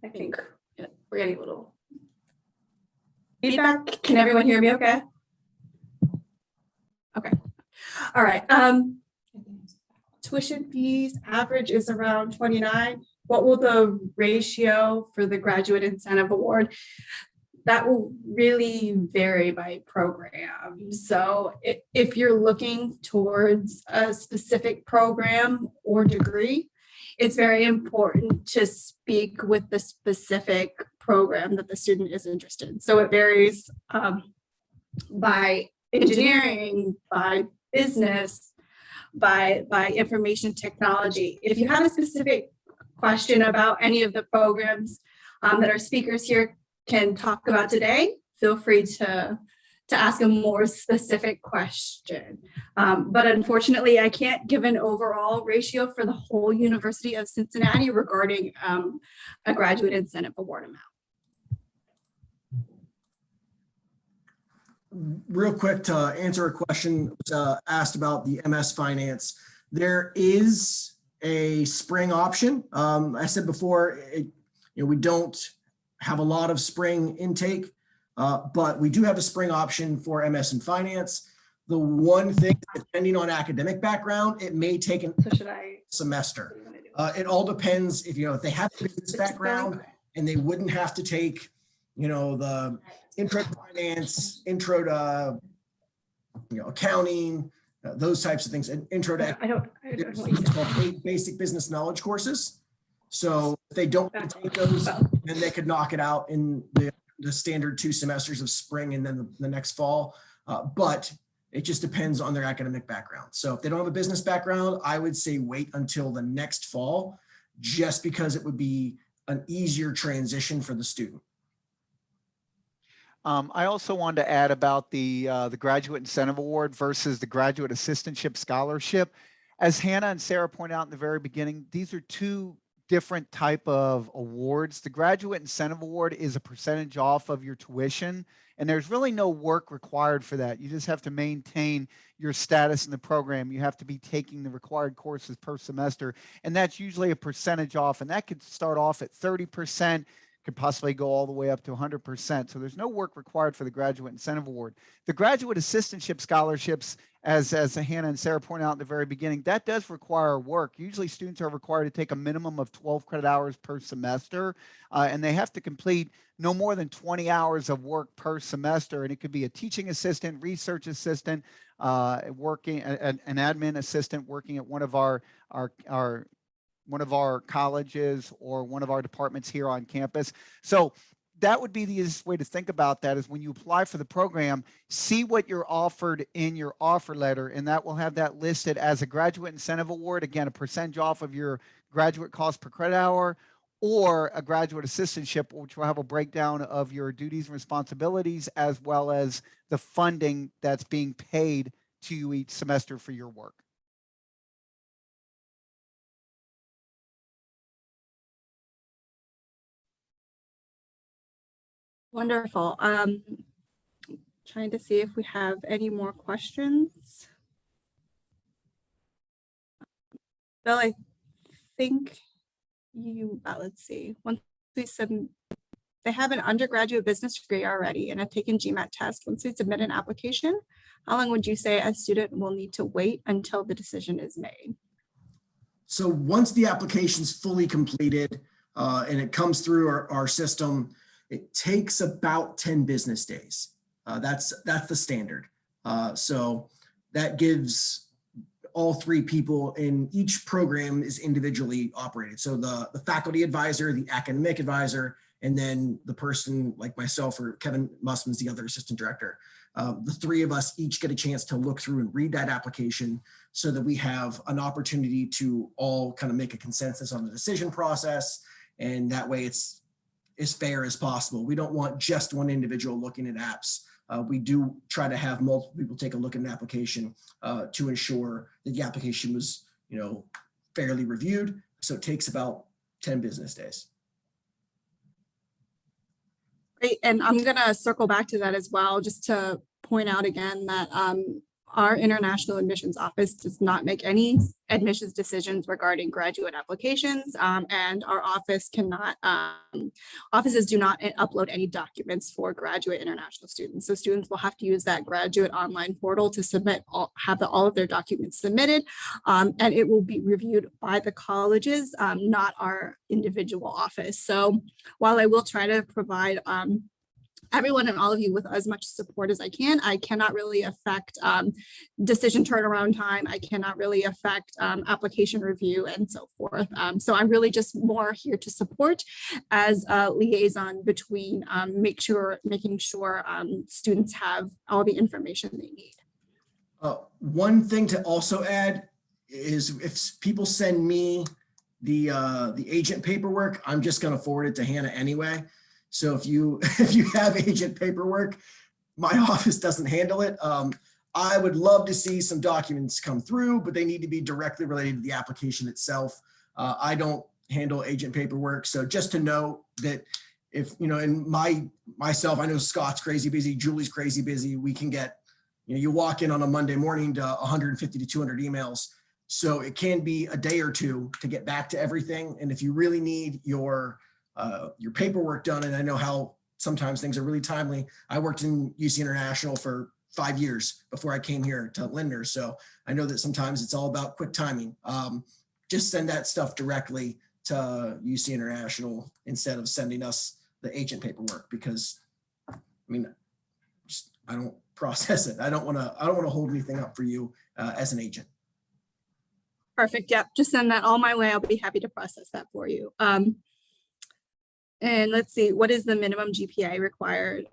Speaker 1: I think we're getting a little feedback. Can everyone hear me okay? Okay. All right. Tuition fees average is around 29. What will the ratio for the graduate incentive award? That will really vary by program. So if you're looking towards a specific program or degree, it's very important to speak with the specific program that the student is interested in. So it varies by engineering, by business, by information technology. If you have a specific question about any of the programs that our speakers here can talk about today, feel free to ask a more specific question. But unfortunately, I can't give an overall ratio for the whole University of Cincinnati regarding a graduate incentive award amount.
Speaker 5: Real quick, to answer a question asked about the MS Finance, there is a spring option. I said before, we don't have a lot of spring intake, but we do have a spring option for MS in Finance. The one thing, depending on academic background, it may take a semester. It all depends if they have a business background and they wouldn't have to take, the intro to finance, intro to, accounting, those types of things, and intro to it's called 8 basic business knowledge courses. So if they don't take those, then they could knock it out in the standard 2 semesters of spring and then the next fall. But it just depends on their academic background. So if they don't have a business background, I would say wait until the next fall, just because it would be an easier transition for the student.
Speaker 4: I also wanted to add about the Graduate Incentive Award versus the Graduate Assistantship Scholarship. As Hannah and Sarah pointed out in the very beginning, these are 2 different type of awards. The Graduate Incentive Award is a percentage off of your tuition, and there's really no work required for that. You just have to maintain your status in the program. You have to be taking the required courses per semester, and that's usually a percentage off, and that could start off at 30%, could possibly go all the way up to 100%. So there's no work required for the Graduate Incentive Award. The Graduate Assistantship Scholarships, as Hannah and Sarah pointed out in the very beginning, that does require work. Usually students are required to take a minimum of 12 credit hours per semester, and they have to complete no more than 20 hours of work per semester. And it could be a teaching assistant, research assistant, working, an admin assistant working at one of our colleges or one of our departments here on campus. So that would be the easiest way to think about that, is when you apply for the program, see what you're offered in your offer letter, and that will have that listed as a Graduate Incentive Award, again, a percentage off of your graduate cost per credit hour, or a Graduate Assistantship, which will have a breakdown of your duties and responsibilities, as well as the funding that's being paid to you each semester for your work.
Speaker 1: Wonderful. Trying to see if we have any more questions. Bill, I think let's see. Once we they have an undergraduate business degree already and have taken GMAT test. Once we submit an application, how long would you say a student will need to wait until the decision is made?
Speaker 5: So once the application's fully completed and it comes through our system, it takes about 10 business days. That's the standard. So that gives all three people in each program is individually operated. So the faculty advisor, the academic advisor, and then the person like myself or Kevin Mussman's the other assistant director. The three of us each get a chance to look through and read that application so that we have an opportunity to all kind of make a consensus on the decision process. And that way it's as fair as possible. We don't want just one individual looking at apps. We do try to have multiple people take a look at an application to ensure that the application was, fairly reviewed. So it takes about 10 business days.
Speaker 1: Great, and I'm gonna circle back to that as well, just to point out again that our international admissions office does not make any admissions decisions regarding graduate applications, and our office cannot, offices do not upload any documents for graduate international students. So students will have to use that graduate online portal to submit, all of their documents submitted, and it will be reviewed by the colleges, not our individual office. So while I will try to provide everyone and all of you with as much support as I can, I cannot really affect decision turnaround time. I cannot really affect application review and so forth. So I'm really just more here to support as a liaison between making sure students have all the information they need.
Speaker 5: One thing to also add is if people send me the agent paperwork, I'm just going to forward it to Hannah anyway. So if you have agent paperwork, my office doesn't handle it. I would love to see some documents come through, but they need to be directly related to the application itself. I don't handle agent paperwork. So just to know that if, and myself, I know Scott's crazy busy, Julie's crazy busy. We can get, you walk in on a Monday morning to 150 to 200 emails. So it can be a day or two to get back to everything. And if you really need your paperwork done, and I know how sometimes things are really timely. I worked in UC International for 5 years before I came here to Lindner. So I know that sometimes it's all about quick timing. Just send that stuff directly to UC International instead of sending us the agent paperwork, because I don't process it. I don't want to hold anything up for you as an agent.
Speaker 1: Perfect. Yep. Just send that all my way. I'll be happy to process that for you. And let's see, what is the minimum GPA required?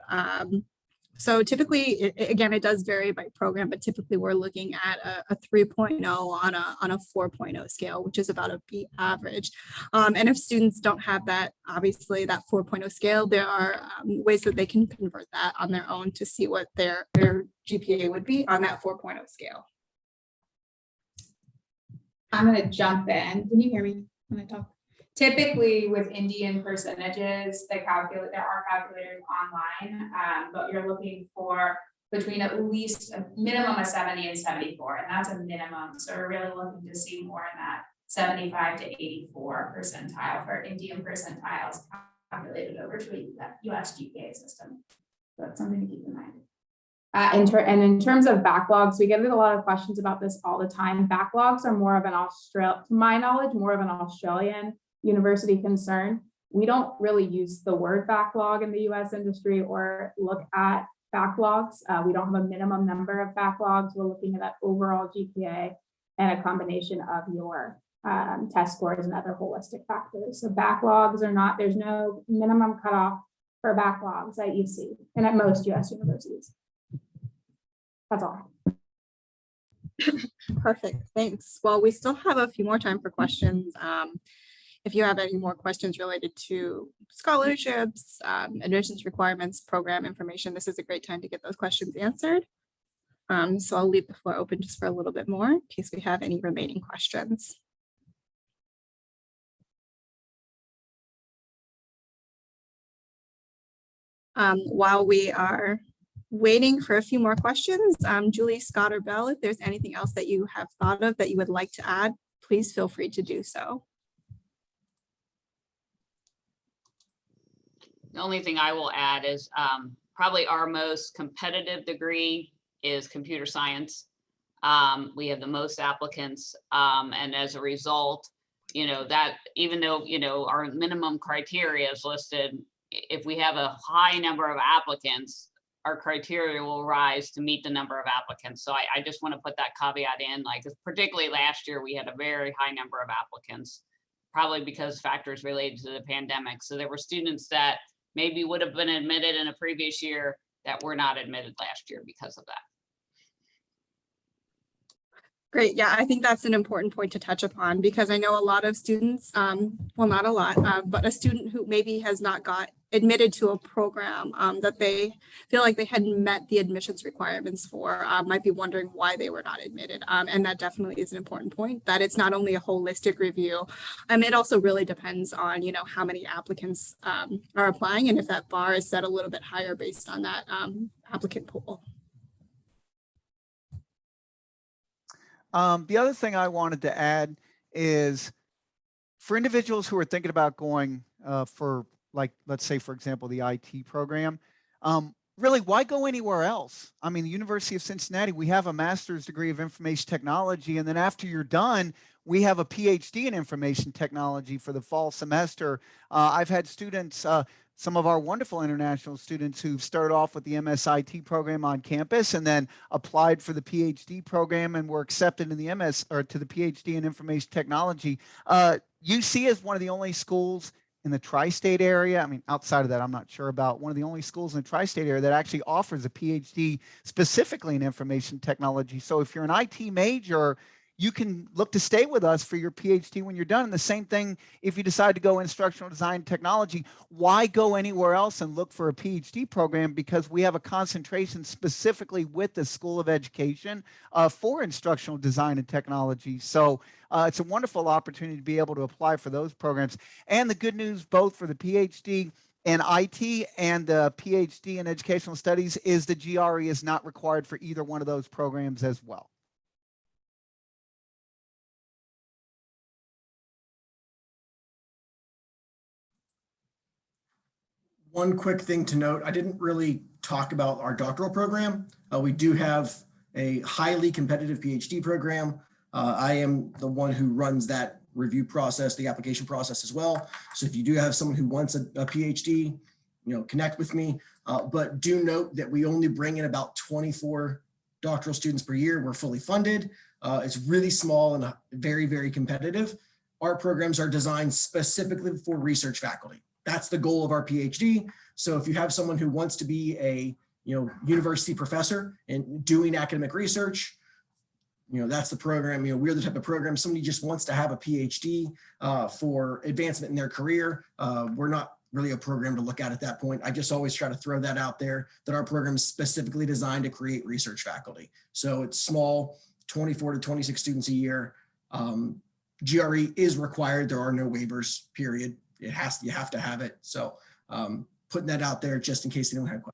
Speaker 1: So typically, again, it does vary by program, but typically we're looking at a 3.0 on a 4.0 scale, which is about a B average. And if students don't have that, obviously that 4.0 scale, there are ways that they can convert that on their own to see what their GPA would be on that 4.0 scale.
Speaker 2: I'm going to jump in. Can you hear me when I talk? Typically with Indian percentages, there are calculators online, but you're looking for between at least a minimum of 70 and 74, and that's a minimum. So we're really looking to see more in that 75 to 84 percentile for Indian percentiles calculated over to a US GPA system. So that's something to keep in mind. And in terms of backlogs, we get a lot of questions about this all the time. Backlogs are more of an to my knowledge, more of an Australian university concern. We don't really use the word backlog in the US industry or look at backlogs. We don't have a minimum number of backlogs. We're looking at that overall GPA and a combination of your test scores and other holistic factors. So backlogs are not, there's no minimum cutoff for backlogs at UC and at most US universities. That's all.
Speaker 1: Perfect, thanks. Well, we still have a few more time for questions. If you have any more questions related to scholarships, admissions requirements, program information, this is a great time to get those questions answered. So I'll leave the floor open just for a little bit more in case we have any remaining questions. While we are waiting for a few more questions, Julie, Scott, or Belle, if there's anything else that you have thought of that you would like to add, please feel free to do so.
Speaker 3: The only thing I will add is probably our most competitive degree is computer science. We have the most applicants, and as a result, that even though, our minimum criteria is listed, if we have a high number of applicants, our criteria will rise to meet the number of applicants. So I just want to put that caveat in, like, particularly last year, we had a very high number of applicants, probably because factors related to the pandemic. So there were students that maybe would have been admitted in a previous year that were not admitted last year because of that.
Speaker 1: Great. Yeah, I think that's an important point to touch upon, because I know a lot of students, well, not a lot, but a student who maybe has not got admitted to a program that they feel like they hadn't met the admissions requirements for, might be wondering why they were not admitted. And that definitely is an important point, that it's not only a holistic review. It also really depends on, how many applicants are applying, and if that bar is set a little bit higher based on that applicant pool.
Speaker 4: The other thing I wanted to add is for individuals who are thinking about going for, like, let's say, for example, the IT program, really, why go anywhere else? I mean, the University of Cincinnati, we have a master's degree of information technology, and then after you're done, we have a PhD in information technology for the fall semester. I've had students, some of our wonderful international students who've started off with the MSIT program on campus and then applied for the PhD program and were accepted in the to the PhD in information technology. UC is one of the only schools in the tri-state area. I mean, outside of that, I'm not sure about, one of the only schools in the tri-state area that actually offers a PhD specifically in information technology. So if you're an IT major, you can look to stay with us for your PhD when you're done. And the same thing if you decide to go instructional design technology. Why go anywhere else and look for a PhD program? Because we have a concentration specifically with the School of Education for instructional design and technology. So it's a wonderful opportunity to be able to apply for those programs. And the good news, both for the PhD in IT and the PhD in educational studies, is the GRE is not required for either one of those programs as well.
Speaker 5: One quick thing to note, I didn't really talk about our doctoral program. We do have a highly competitive PhD program. I am the one who runs that review process, the application process as well. So if you do have someone who wants a PhD, connect with me. But do note that we only bring in about 24 doctoral students per year. We're fully funded. It's really small and very, very competitive. Our programs are designed specifically for research faculty. That's the goal of our PhD. So if you have someone who wants to be a university professor and doing academic research, that's the program. We're the type of program. Somebody just wants to have a PhD for advancement in their career. We're not really a program to look at that point. I just always try to throw that out there, that our program is specifically designed to create research faculty. So it's small, 24 to 26 students a year. GRE is required. There are no waivers, period. You have to have it. So putting that out there just in case they don't have questions.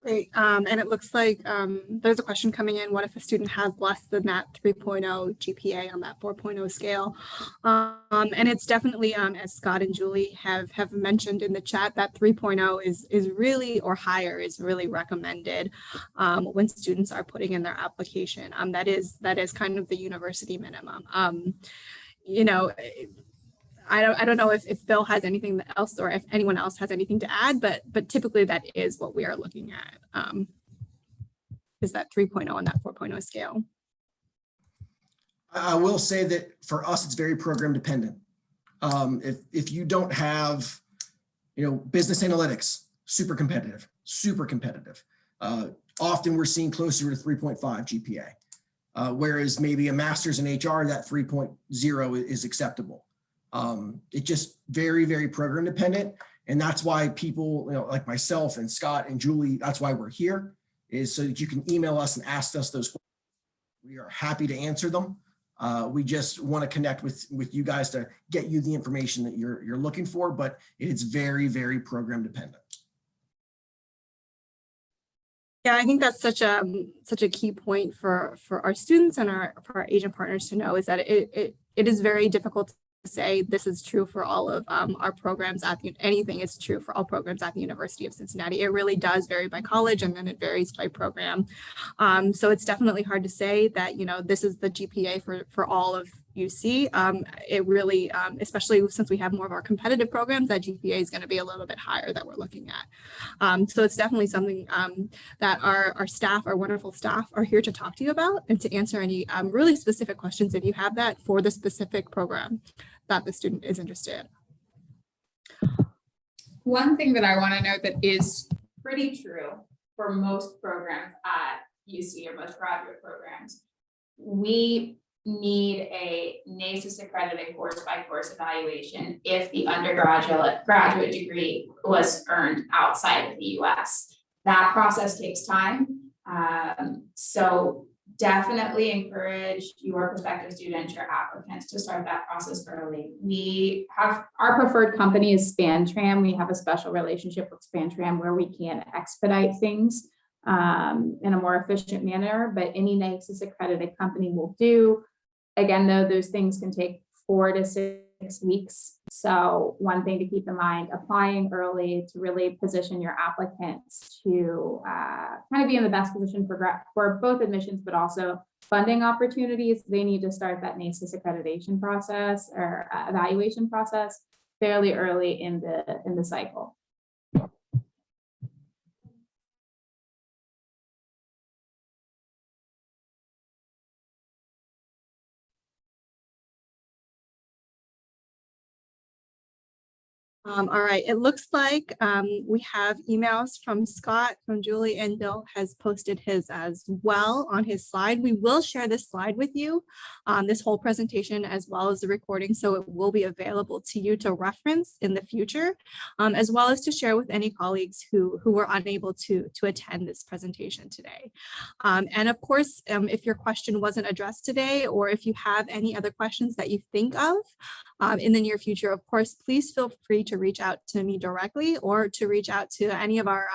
Speaker 1: Great. And it looks like there's a question coming in. What if a student has less than that 3.0 GPA on that 4.0 scale? And it's definitely, as Scott and Julie have mentioned in the chat, that 3.0 is really, or higher, is really recommended when students are putting in their application. That is kind of the university minimum. I don't know if Bill has anything else, or if anyone else has anything to add, but typically that is what we are looking at, is that 3.0 on that 4.0 scale.
Speaker 5: I will say that for us, it's very program dependent. If you don't have, business analytics, super competitive. Often we're seeing closer to 3.5 GPA, whereas maybe a master's in HR, that 3.0 is acceptable. It's just very, very program dependent. And that's why people, like myself and Scott and Julie, that's why we're here, is so that you can email us and ask us those questions. We are happy to answer them. We just want to connect with you guys to get you the information that you're looking for, but it's very, very program dependent.
Speaker 1: Yeah, I think that's such a key point for our students and for our agent partners to know, is that it is very difficult say this is true for all of our programs at anything is true for all programs at the University of Cincinnati. It really does vary by college, and then it varies by program. So it's definitely hard to say that, you know, this is the GPA for all of UC. It really, especially since we have more of our competitive programs, that GPA is going to be a little bit higher that we're looking at. So it's definitely something that our staff, our wonderful staff, are here to talk to you about and to answer any really specific questions if you have that for the specific program that the student is interested in.
Speaker 2: One thing that I want to note that is pretty true for most programs at UC or most graduate programs, we need a NACIS accredited course by course evaluation if the graduate degree was earned outside of the US. That process takes time. So definitely encourage your prospective students, your applicants, to start that process early. We have our preferred company is SpanTran. We have a special relationship with SpanTran where we can expedite things in a more efficient manner, but any NACIS accredited company will do. Again, though, those things can take 4 to 6 weeks. So one thing to keep in mind, applying early to really position your applicants to kind of be in the best position for both admissions, but also funding opportunities. They need to start that NACIS accreditation process or evaluation process fairly early in the cycle.
Speaker 1: All right, it looks like we have emails from Scott, from Julie, and Bill has posted his as well on his slide. We will share this slide with you, this whole presentation as well as the recording, so it will be available to you to reference in the future, as well as to share with any colleagues who were unable to attend this presentation today. And of course, if your question wasn't addressed today, or if you have any other questions that you think of in the near future, of course, please feel free to reach out to me directly or to reach out to any of our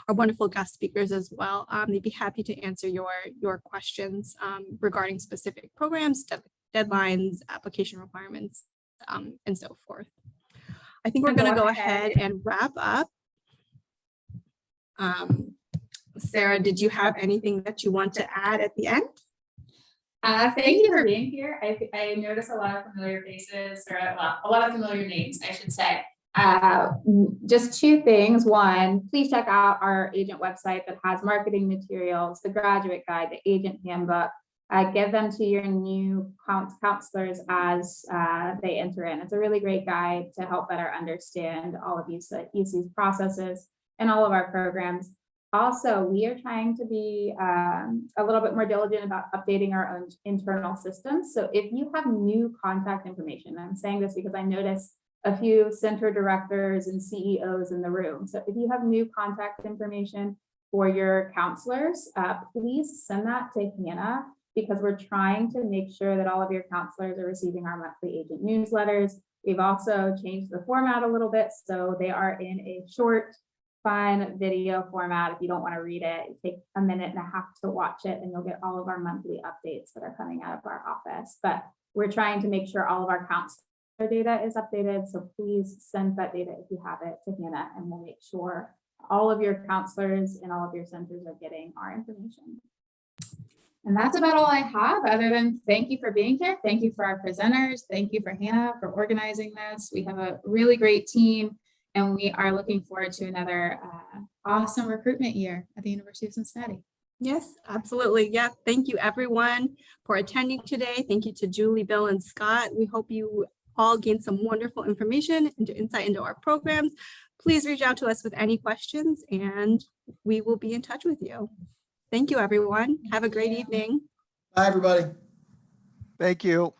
Speaker 1: wonderful guest speakers as well. They'd be happy to answer your questions regarding specific programs, deadlines, application requirements, and so forth. I think we're going to go ahead and wrap up. Sarah, did you have anything that you want to add at the end?
Speaker 2: Thank you for being here. I noticed a lot of familiar faces, or a lot of familiar names, I should say. Just 2 things. One, please check out our agent website that has marketing materials, the graduate guide, the agent handbook. Give them to your new counselors as they enter in. It's a really great guide to help better understand all of UC's processes and all of our programs. Also, we are trying to be a little bit more diligent about updating our own internal systems. So if you have new contact information, I'm saying this because I noticed a few center directors and CEOs in the room. So if you have new contact information for your counselors, please send that to Hannah, because we're trying to make sure that all of your counselors are receiving our monthly agent newsletters. We've also changed the format a little bit, so they are in a short, fun video format. If you don't want to read it, take a minute and a half to watch it, and you'll get all of our monthly updates that are coming out of our office. But we're trying to make sure all of our counselor data is updated. So please send that data if you have it to Hannah, and we'll make sure all of your counselors and all of your centers are getting our information. And that's about all I have, other than thank you for being here. Thank you for our presenters. Thank you for Hannah for organizing this. We have a really great team, and we are looking forward to another awesome recruitment year at the University of Cincinnati.
Speaker 1: Yes, absolutely. Yeah. Thank you everyone for attending today. Thank you to Julie, Bill, and Scott. We hope you all gained some wonderful information and insight into our programs. Please reach out to us with any questions, and we will be in touch with you. Thank you, everyone. Have a great evening.
Speaker 5: Bye, everybody.
Speaker 4: Thank you.